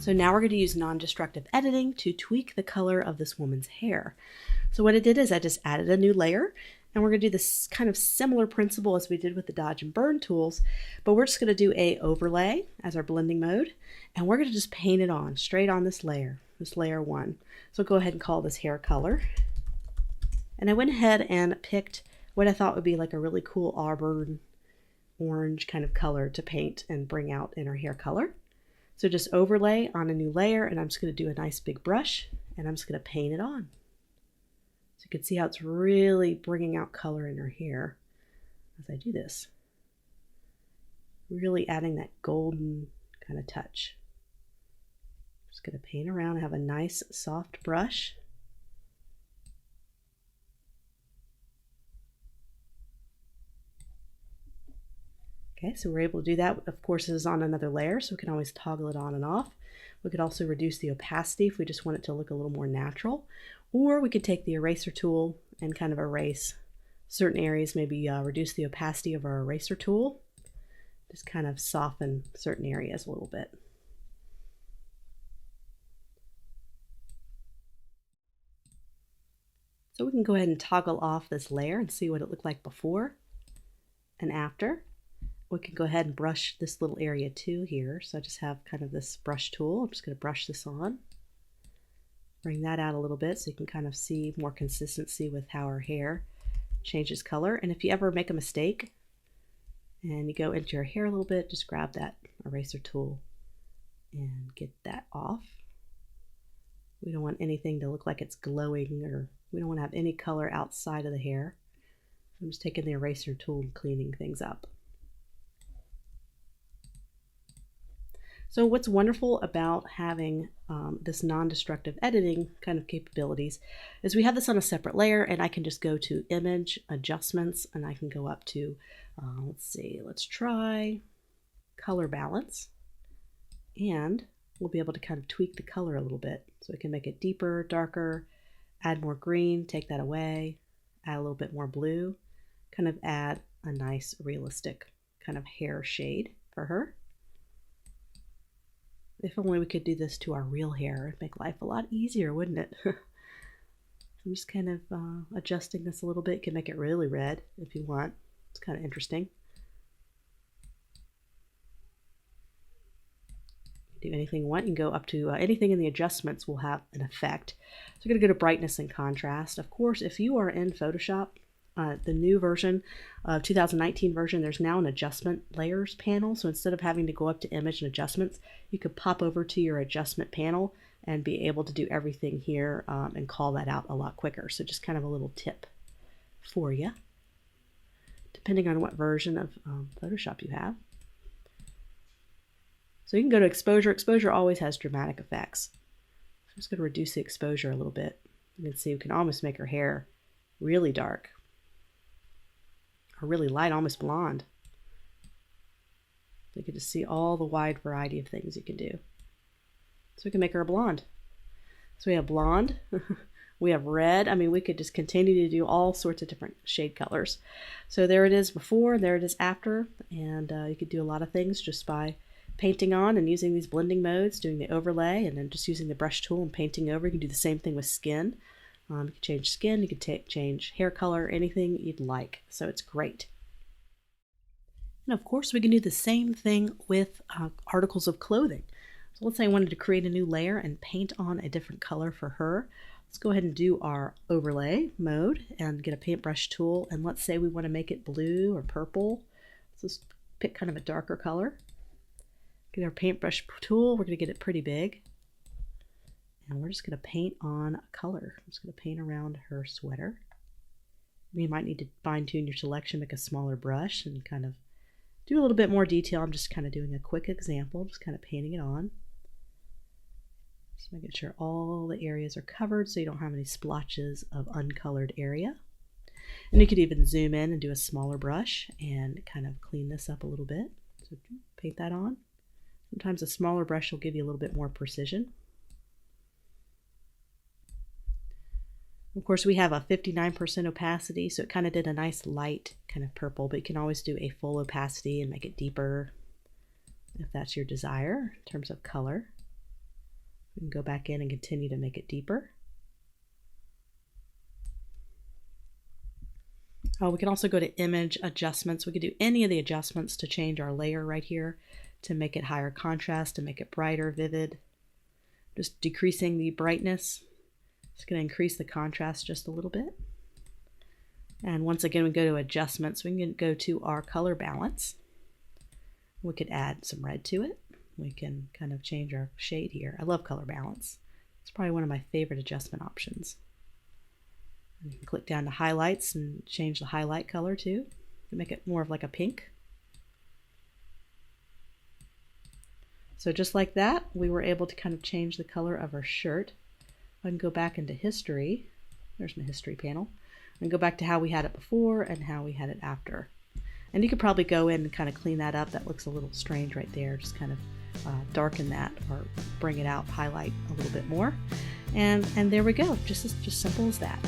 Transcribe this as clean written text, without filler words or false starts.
So now we're going to use non-destructive editing to tweak the color of this woman's hair. So what I did is I just added a new layer, and we're going to do this kind of similar principle as we did with the dodge and burn tools, but we're just going to do a overlay as our blending mode, and we're going to just paint it on straight on this layer 1. So go ahead and call this hair color. And I went ahead and picked what I thought would be like a really cool auburn orange kind of color to paint and bring out in her hair color. So just overlay on a new layer, and I'm just going to do a nice big brush, and I'm just going to paint it on. So you can see how it's really bringing out color in her hair as I do this. Really adding that golden kind of touch. Just going to paint around. I have a nice soft brush. Okay, so we're able to do that. Of course, this is on another layer, so we can always toggle it on and off. We could also reduce the opacity if we just want it to look a little more natural. Or we could take the eraser tool and kind of erase certain areas, maybe reduce the opacity of our eraser tool. Just kind of soften certain areas a little bit. So we can go ahead and toggle off this layer and see what it looked like before and after. We can go ahead and brush this little area too here. So I just have kind of this brush tool. I'm just going to brush this on. Bring that out a little bit so you can kind of see more consistency with how our hair changes color. And if you ever make a mistake and you go into your hair a little bit, just grab that eraser tool and get that off. We don't want anything to look like it's glowing, or we don't want to have any color outside of the hair. I'm just taking the eraser tool and cleaning things up. So what's wonderful about having this non-destructive editing kind of capabilities is we have this on a separate layer, and I can just go to Image, Adjustments, and I can go up to, let's try Color Balance, and we'll be able to kind of tweak the color a little bit. So we can make it deeper, darker, add more green, take that away, add a little bit more blue, kind of add a nice realistic kind of hair shade for her. If only we could do this to our real hair, it'd make life a lot easier, wouldn't it? I'm just kind of adjusting this a little bit. You can make it really red if you want. It's kind of interesting. Do anything you want. You can go up to anything in the adjustments will have an effect. So we're going to go to brightness and contrast. Of course, if you are in Photoshop, the new version, 2019 version, there's now an adjustment layers panel. So instead of having to go up to image and adjustments, you could pop over to your adjustment panel and be able to do everything here and call that out a lot quicker. So just kind of a little tip for you, depending on what version of Photoshop you have. So you can go to exposure. Exposure always has dramatic effects. I'm just going to reduce the exposure a little bit. You can see we can almost make her hair really dark or really light, almost blonde. You can just see all the wide variety of things you can do. So we can make her a blonde. So we have blonde, we have red. I mean, we could just continue to do all sorts of different shade colors. So there it is before, and there it is after. And you could do a lot of things just by painting on and using these blending modes, doing the overlay, and then just using the brush tool and painting over. You can do the same thing with skin. You can change skin, you can change hair color, anything you'd like. So it's great. And of course, we can do the same thing with articles of clothing. So let's say I wanted to create a new layer and paint on a different color for her. Let's go ahead and do our overlay mode and get a paintbrush tool. And let's say we want to make it blue or purple. Let's just pick kind of a darker color. Get our paintbrush tool. We're going to get it pretty big. And we're just going to paint on a color. I'm just going to paint around her sweater. You might need to fine tune your selection, make a smaller brush, and kind of do a little bit more detail. I'm just kind of doing a quick example, just kind of painting it on. Just making sure all the areas are covered so you don't have any splotches of uncolored area. And you could even zoom in and do a smaller brush and kind of clean this up a little bit. So paint that on. Sometimes a smaller brush will give you a little bit more precision. Of course, we have a 59% opacity, so it kind of did a nice light kind of purple, but you can always do a full opacity and make it deeper if that's your desire in terms of color. We can go back in and continue to make it deeper. Oh, we can also go to image adjustments. We could do any of the adjustments to change our layer right here, to make it higher contrast, to make it brighter, vivid. Just decreasing the brightness. It's going to increase the contrast just a little bit. And once again, we go to adjustments. We can go to our color balance. We could add some red to it. We can kind of change our shade here. I love color balance. It's probably one of my favorite adjustment options. And you can click down to highlights and change the highlight color too, to make it more of like a pink. So just like that, we were able to kind of change the color of our shirt. I can go back into history. There's my history panel. And go back to how we had it before and how we had it after. And you could probably go in and kind of clean that up. That looks a little strange right there. Just kind of darken that or bring it out, highlight a little bit more. And there we go. Just simple as that.